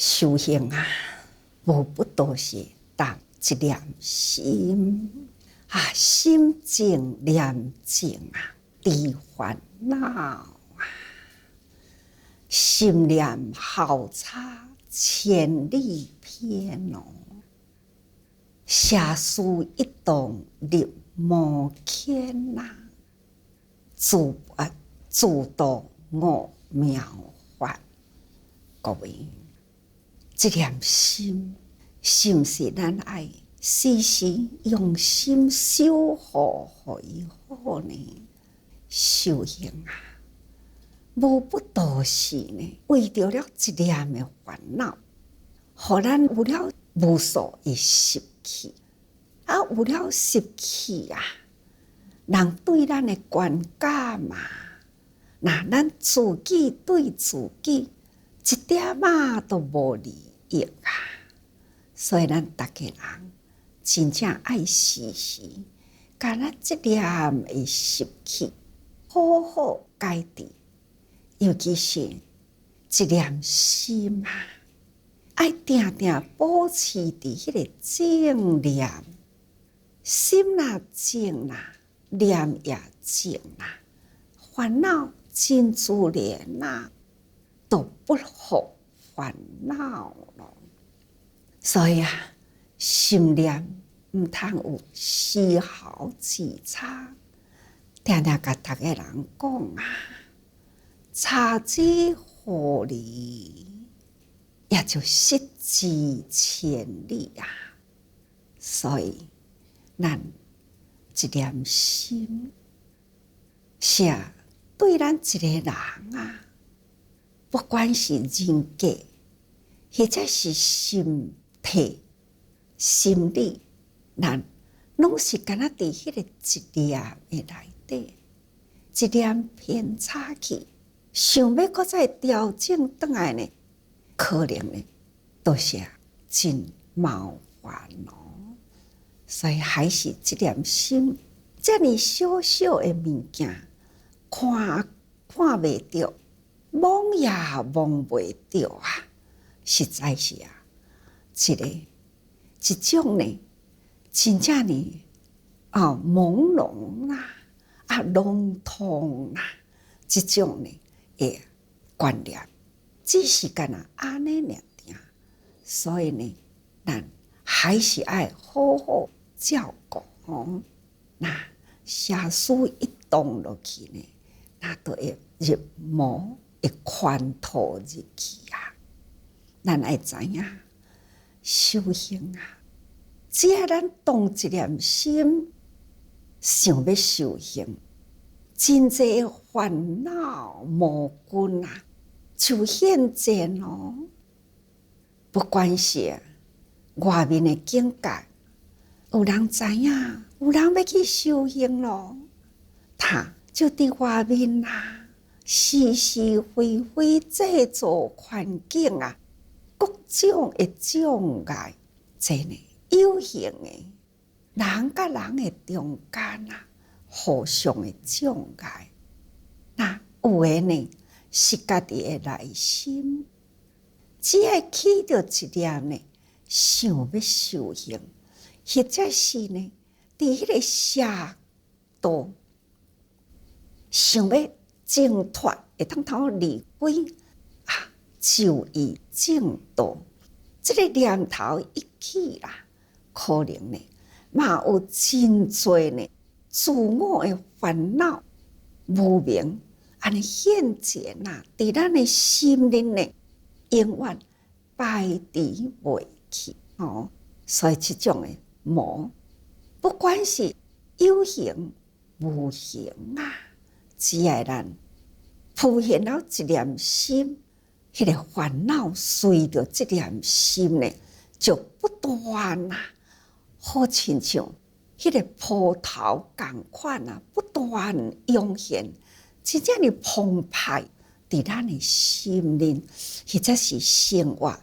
修行啊，无不都是当一念心啊，心静念静啊，离烦恼啊，心念好差千里偏哦，下书一动立无牵呐，自度我妙法。各位，这念心，心是咱爱时时用心守护伊好呢。修行啊，无不都是呢，为着了一念的烦恼，互咱有了无数的习气，啊，有了习气啊，人对咱的观感嘛，那咱自己对自己一点仔都无利益啊，所以咱大家人真正爱时时把咱这念的习气好好改正，尤其是一念心啊，爱定定保持伫迄个正念，心若静啦，念也静啦，烦恼真自然啦，都不复烦恼咯。所以啊，心念毋通有丝毫之差，定定甲逐个人讲啊，差之毫厘，也就失之千里啊。所以，咱一念心，是对咱一个人啊，不管是人格，或者是心体、心理，咱拢是敢若伫迄个一念的内底，一念偏差去，想要搁再调整倒来呢，可能呢都是真麻烦咯。所以还是一念心，遮尔小小的物件，看袂着，摸也摸袂着啊！实在是一种呢，真正呢朦胧啦，笼统啦，这种呢的观念，只是干那安尼尔定。所以呢，咱还是爱好好照顾哦。那下书一动落去呢，那都会入魔，会宽透入去啊。咱爱知影修行啊，只要咱动一念心，想要修行，真济烦恼魔君啊，就现前咯。不管是外面的境界，有人知影，有人要去修行咯，他就伫外面啦，是是非非制造环境啊，各种的障碍，这呢有形的人甲人的中间啊，互相的障碍。那有的呢是家己的内心，只要起着一念呢，想要修行，或者是呢，伫迄个社道想要挣脱，会通通离开啊，就以正道。这个念头一起啦，可能呢，嘛有真多呢自我的烦恼、无明，安尼现前呐，伫咱的心里呢，永远排除袂去哦。所以这种的魔，不管是有形无形啊，只要咱浮现了一念心，迄个烦恼随着这念心呢，就不断啊，好亲像迄个波涛共款啊，不断涌现，真正的澎湃伫咱的心灵，或者是生活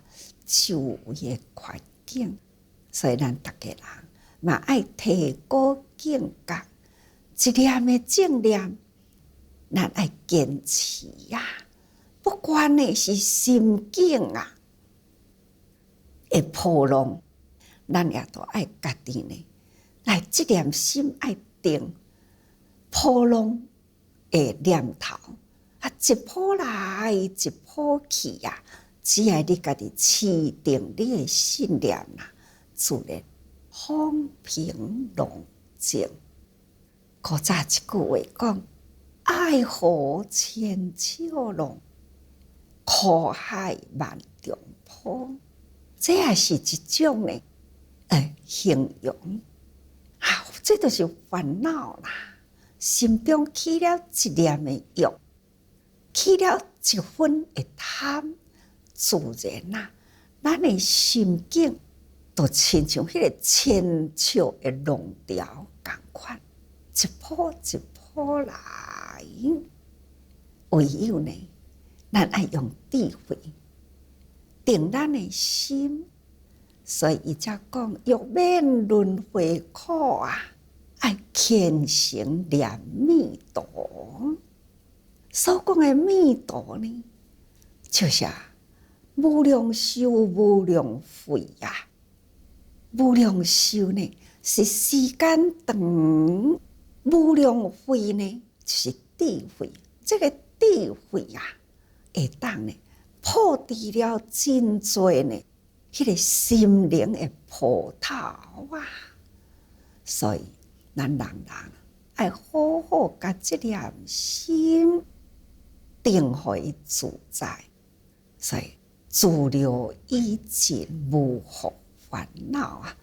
周围的环境。所以咱大家人嘛爱提高境界，一念的正念，咱爱坚持呀。不管呢是心境啊，会波浪，咱也都爱家己呢，来这念心爱定波浪的念头，一波来一波去呀，只要你家己持定你的信念啦，自然风平浪静。古早一句话讲：爱河千秋浪，苦海万重波。这也是一种呢，形容。这就是烦恼啦。心中起了一念的欲，起了一分的贪，自然啦，咱的心境就亲像迄个千秋的浪潮同款，一波一波来。唯有呢，咱爱用智慧定咱的心，所以伊才讲欲免轮回苦啊，爱虔诚念弥陀。所讲的弥陀呢，就是无量寿无量慧啊。无量寿呢是时间长，无量慧呢就是智慧。这个智慧啊，会当呢破除了真多呢，迄个心灵的波涛啊。所以咱人爱好好甲这念心定互伊自在，所以自了以尽无惑烦恼啊，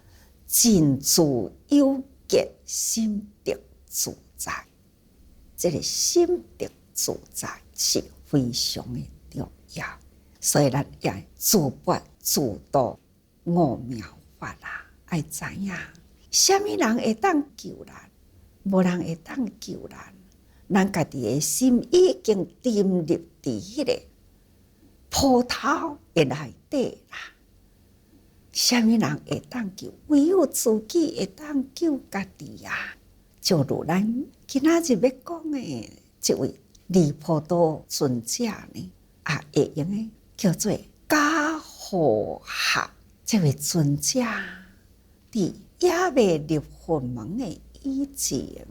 尽自有结心得自在。这个心得自在是非常的重要，所以咱也自拔自度五妙法啦。爱知影，什么人会当救咱？无人会当救咱。咱家己的心已经沉入伫迄个波涛的内底啦。什么人会当救？唯有自己会当救家己啊！就如咱今仔日要讲的这位离婆多尊者呢，会用的叫做假和合。这位尊者伫也未入佛门的以前，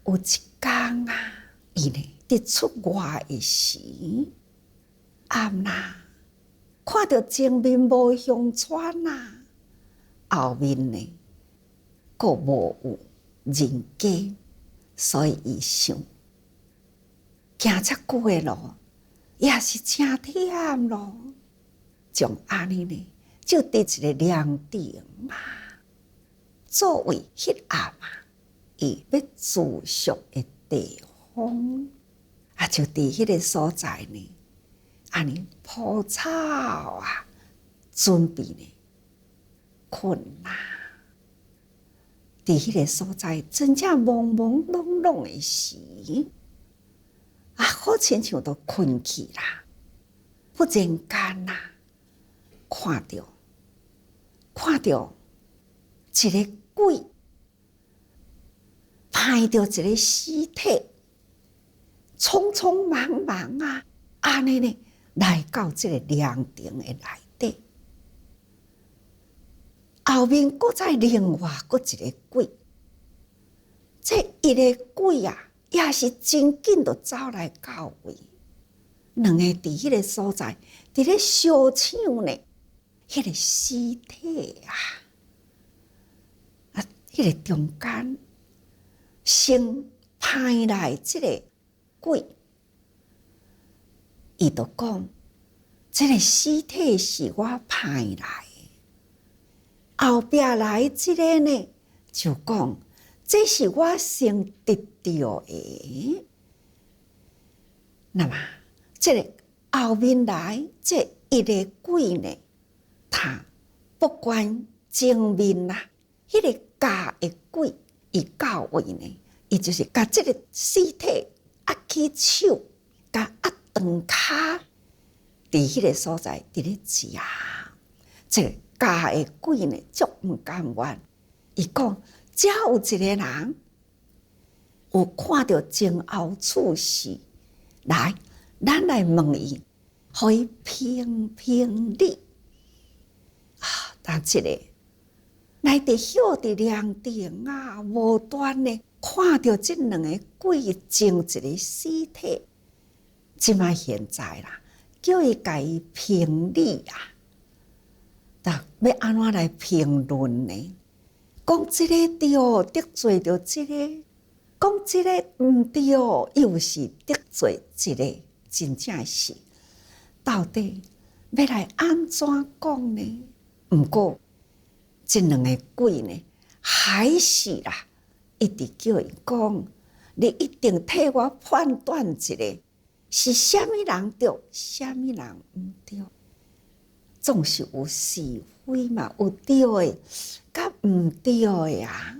有一天啊，伊呢伫出外的时，暗啦，看到前面无乡村啊，后面呢佫无有人家，所以伊想行遮久的路，也是真忝咯。从安尼呢，就伫一个凉亭啊，作为迄暗啊，伊要住宿的地方，就伫迄个所在呢，安尼铺草啊，准备呢困啦。伫迄个所在，真正朦朦胧胧的时，好亲像都困去啦。忽然间呐，看到一个鬼，拍到一个尸体，匆匆忙忙啊，安尼呢来到这个凉亭的内底。后面佫再另外佫一个鬼，这一个鬼啊，也是真紧就走来到位，两个伫迄个所在，伫咧烧抢呢，迄个尸体啊，迄个中间先派来这个鬼，伊就讲，这个尸体是我派来的。后壁来这个呢，就讲这是我先得到的。那么，这个后面来这一个鬼呢，他不管正面啦，迄个假的鬼，伊到位呢，伊就是甲这个尸体压起手，甲压长骹，伫迄个所在伫咧食。这个假的鬼呢，足毋甘愿。伊讲，只有一个人有看到前后处事，来，咱来问伊，互伊评评理。但一个来伫晓伫凉亭啊，无端呢看到这两个鬼争一个尸体，即摆现在啦，叫伊家己评理啊，但要安怎来评论呢？讲即个对，得罪着即个；讲即个毋对，又是得罪即个，真正是到底要来安怎讲呢？毋过这两个鬼呢，还是啦，一直叫伊讲，你一定替我判断一下，是虾米人对，虾米人毋对。总是有是非嘛，有对的，甲毋对的啊！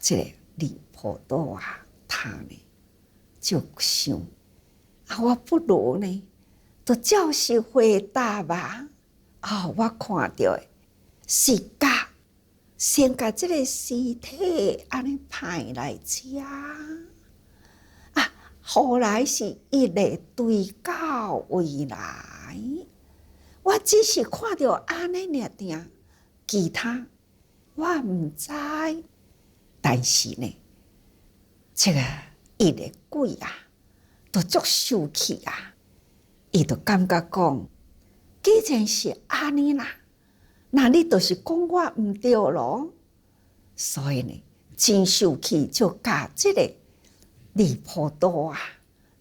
这个李婆多啊，他呢就想我不如呢，就照实回答吧。我看到的是甲先甲这个尸体安尼派来吃后来是一个对到位来。我只是看到安尼尔定，其他我毋知。但是呢，这个一个鬼啊，都足受气啊！伊就感觉讲，既然是安尼啦，那你就是讲我毋对咯。所以呢，真受气，就甲这个李婆多啊，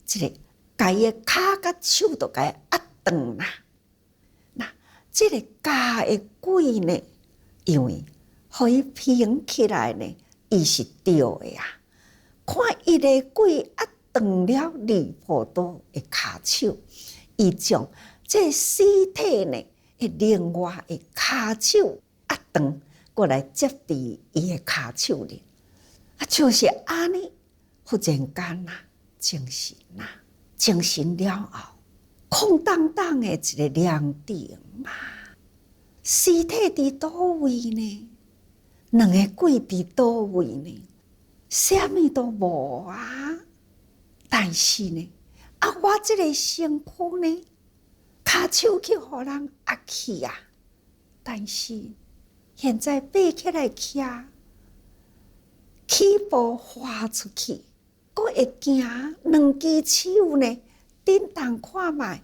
这个家伊的骹甲手都甲伊压断啦。这个假的鬼呢，因为互伊评起来呢，伊是对的啊。看伊个鬼压断了李婆多的骹手，伊将这尸体呢，另外的骹手压断，过来接伫伊的骹手里，就是安尼。忽然间精神精神了后，空荡荡的一个凉亭尸体伫倒位呢？两个鬼伫倒位呢？啥物都无啊！但是呢，我这个身躯呢，骹手去互人压去啊！但是现在爬起来徛，起步滑出去，佫会行，两只手呢，振动看卖。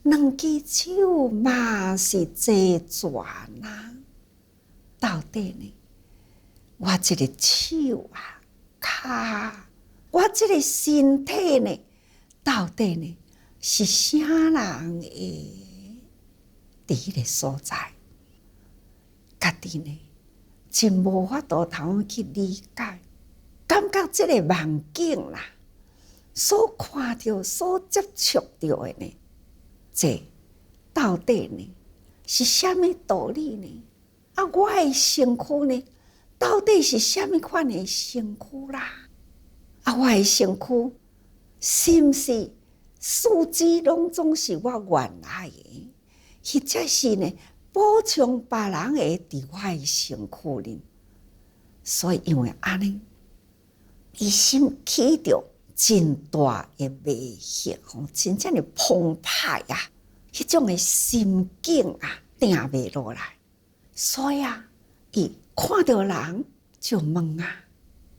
两只手嘛是坐转啊！到底呢？我这个手骹，我这个身体呢？到底呢？是啥人的？伫迄个所在，家己呢，真无法度通去理解，感觉这个梦境啦，所看到、所接触到的呢？这到底呢是啥物道理呢？我的身躯呢，到底是啥物款的身躯啦？我的身躯是毋是四肢拢总是我原来的，或者是呢补充别人的伫我的身躯里？所以因为安尼，伊心起着真大的迷惑，真正的澎湃啊！迄种的心境定袂落来，所以伊看到人就问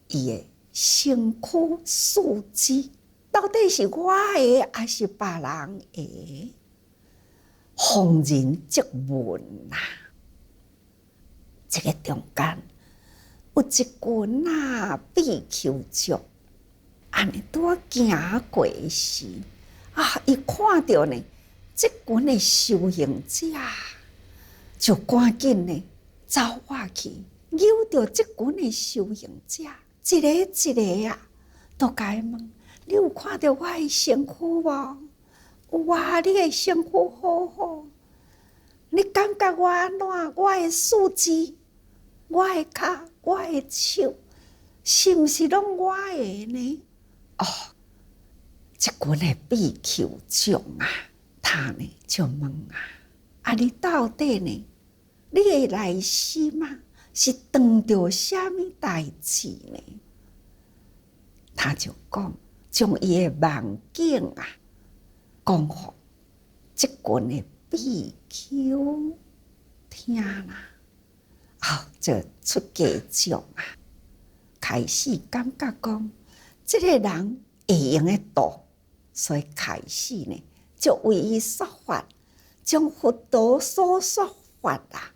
伊的身躯四肢到底是我的还是别人的？逢人即问这个中间有一群比丘族。安尼拄行过时伊看到呢，这群的修行者就赶紧呢走过去，扭着这群的修行者，一个一个都甲伊问：你有看到我的身躯无？有啊，你的身躯好好，你感觉我安怎？我的四肢、我的脚、我的手，是毋是拢我的呢？这群的比丘众他呢就问你到底呢？你的内心是当着啥物代志呢？他就讲，将伊的梦境讲互这群的比丘。听啦，就出家长啊，开始感觉讲，这个人会用得度，所以开始呢，就为伊说法，将佛陀所说法啊，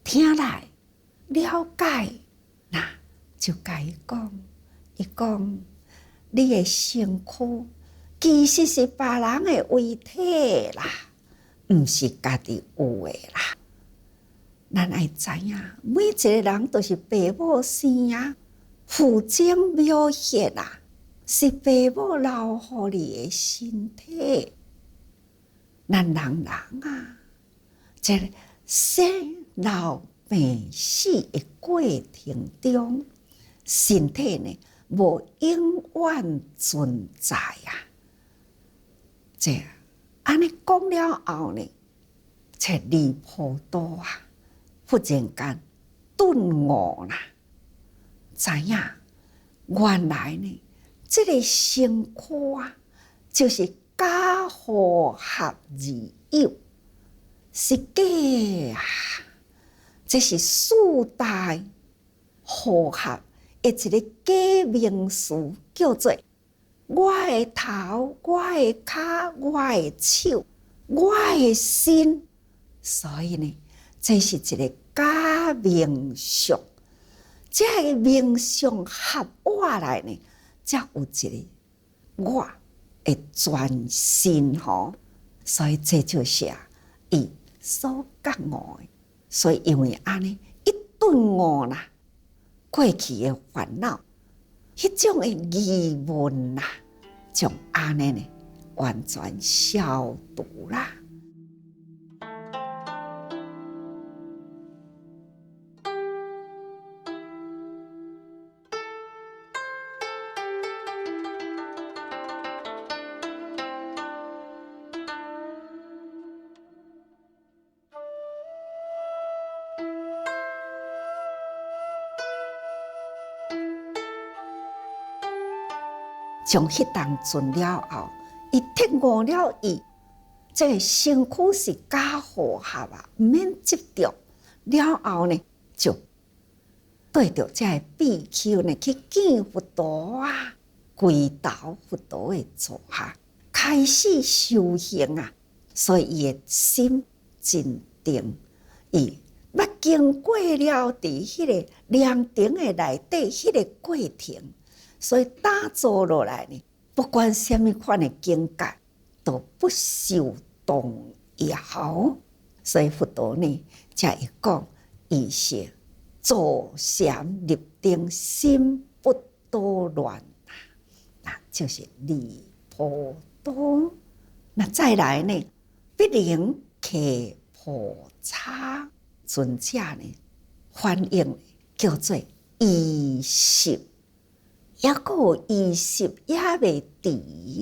听来了解，那就甲伊讲，伊讲你的身躯其实是别人的遗体啦，毋是家己有的啦。咱爱知影，每一个人都是父母生啊，父精描写啊，是父母留互你的身体。咱人啊，这个生老病死的过程中，身体呢无永远存在啊。这安尼讲了后呢，这离谱多啊！忽然间顿悟啦，知影原来呢，这个身躯啊，就是假和合而有，是假啊！这是四大和合的一个假名词，叫做我的头、我的脚、我的手、我的心，所以呢，这是一个假名相。这个名相合我来呢，才有一个我的全身吼。所以这就是伊所觉悟的。所以因为安尼一顿悟啦，过去的烦恼，迄种的疑问啦，将安尼呢完全消除啦。从迄当阵了后，伊彻悟了伊，这个身躯是假和合啊，毋免执着。了后呢，就对着这个比丘呢去见佛陀啊，跪倒佛陀的座下，开始修行啊。所以伊的心真定，伊捌经过了伫迄个凉亭的内底迄个过程。所以打坐落来呢，不管什么款的境界，都不受动摇。所以佛陀呢，才会讲，伊是坐禅入定，心不多乱，那就是离婆多。那再来呢，必能克婆差，尊者呢翻译叫做依识。也个有意识也未除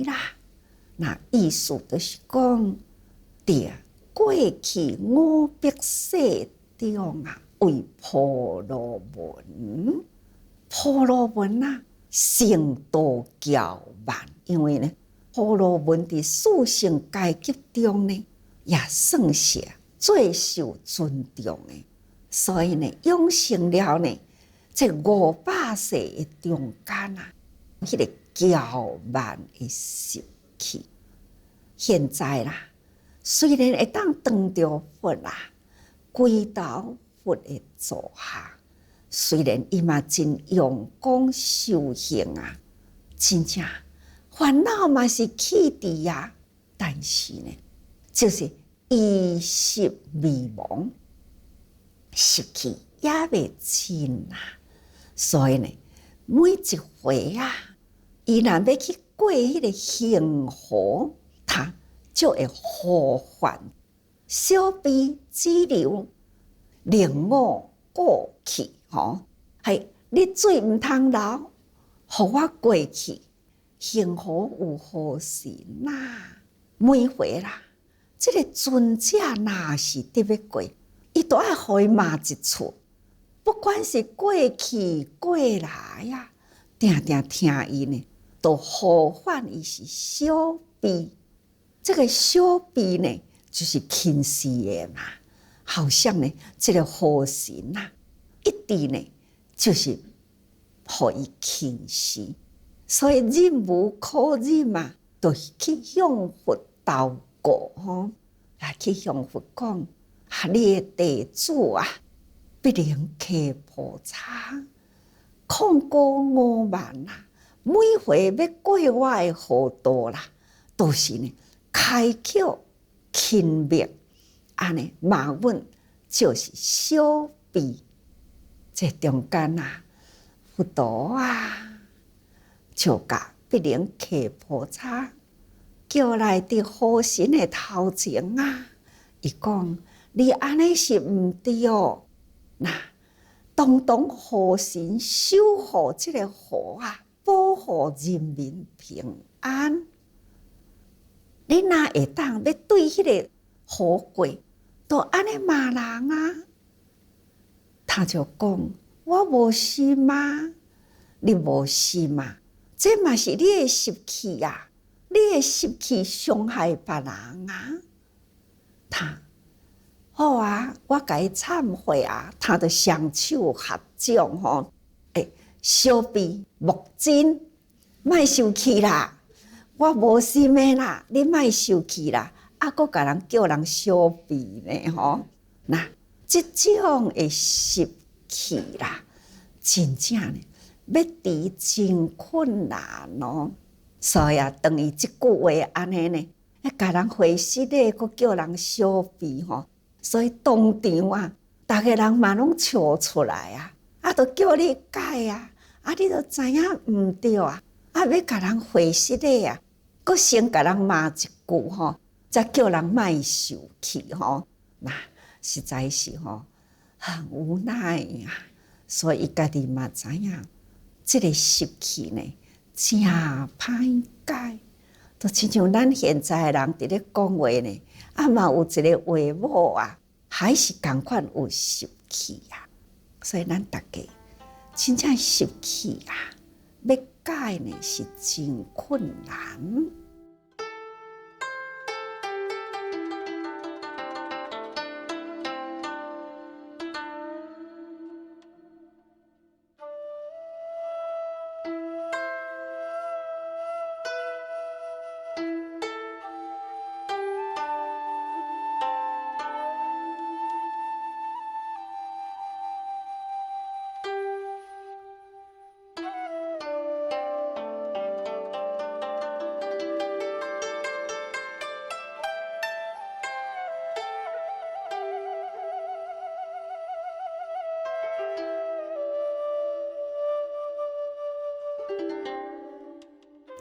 啦，那意思就是讲，伫过去500世中啊，为婆罗门，婆罗门啊，成道骄慢，因为呢，婆罗门伫四姓阶级中呢，也算是最受尊重的，所以呢，养成了呢。这500世的中间啊，迄个骄慢的习气，现在啦，虽然会当当着佛啦，跪倒佛的座下，虽然伊嘛真用功修行啊，真正烦恼嘛是起伫啊，但是呢，就是意识未亡，习气也未尽啊。所以呢，每一回啊，伊若要去过迄个幸福，他就会呼唤小悲之流，令我过去吼。系你水毋通流，互我过去，幸福有何时呐？每回啦，这个尊者若是得要过，伊都爱互伊骂一处。不管是过去过来啊，定定听伊呢，都呼唤伊是小悲。这个小悲呢，就是轻视的嘛。好像呢，这个好神啊，一直呢就是互伊轻视，所以忍无可忍啊，就去向佛祷告吼，来去向佛讲：你的弟子啊，必能克菩萨，控过5万啦。每回要过我的河道啦，都是呢开口轻蔑，安尼骂阮就是小婢。这中间啊，佛陀啊，就甲必能克菩萨叫来伫好神的头前啊，伊讲：你安尼是毋对哦，那当好神守护这个河啊，保护人民平安。你若会当要对迄个河过，都安尼骂人啊？他就讲：我无是吗？你无是吗？这嘛是你的习气啊！你的习气伤害别人啊！他好啊，我甲伊忏悔啊，他就双手合掌吼，小婢莫真，莫生气啦！我无心的啦，你莫生气啦！佫甲人叫人小婢呢吼，那即种的习气啦，真正呢要治真困难哦。所以啊，等于即句话安尼呢，甲人回失礼，佫叫人小婢吼。所以当场啊，逐个人嘛拢笑出来啊，都叫你改啊，你都知影毋对啊，要甲人回失礼啊，佫先甲人骂一句吼，才叫人莫受气吼。那实在是吼很无奈啊，所以伊家己嘛知影，即个习气呢，真歹改。就亲像咱现在的人伫咧讲话呢，嘛有一个话母啊，还是共款有习气啊。所以咱大家真正习气啊，要改呢是真困难。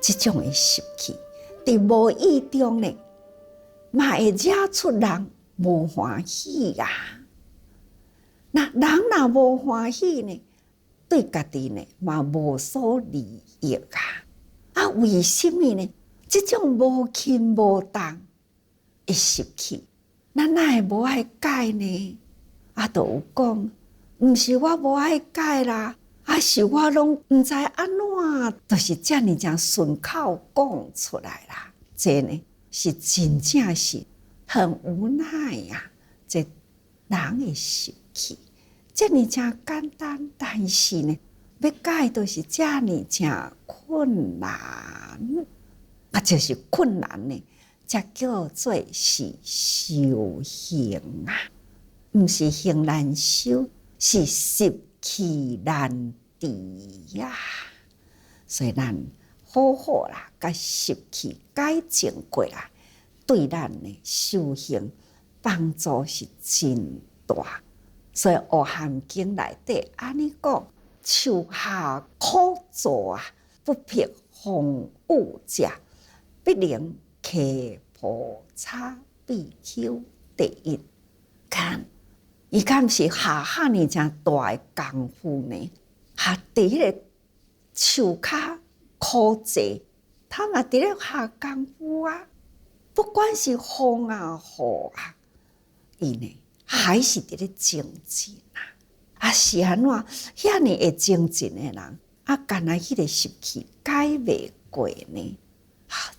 这种的习气，伫无意中呢，嘛会惹出人无欢喜啊。那人若无欢喜呢，对家己呢嘛无所利益啊。为什么呢？这种无轻无重的习气，咱哪会无爱改呢？就有讲，毋是我无爱改啦。是我拢毋知安怎，就是遮尔正顺口讲出来啦。这呢是真正是很无奈呀。这人的习气，遮尔正简单，但是呢，要改都是遮尔正困难。就是困难呢，才叫做是修行啊，毋是行难修，是习气难治呀。所以咱好好啦，甲习气改正过来，对咱的修行帮助是真大。所以《阿含经》内底安尼讲：树下苦坐啊，不辟风雨者，必能克菩萨比丘第一。看。伊敢毋是下哈尔正大的功夫呢？伫迄个树骹苦坐，他嘛伫咧下功夫啊。不管是风啊雨啊，伊呢还是伫咧精进啊。是安怎？遐尼会精进的人，干那迄个习气改袂过呢？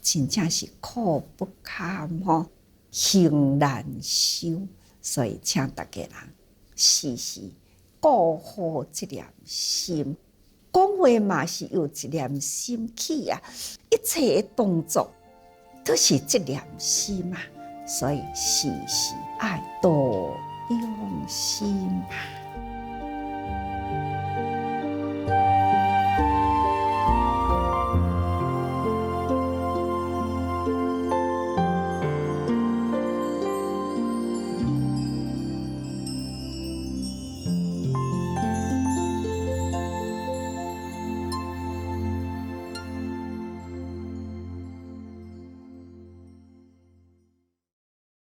真正是苦不堪吼，行难修。所以请大家人时时顾好这念心，讲话嘛是由一念心起啊，一切的动作都是这念心啊，所以时时爱多用心啊。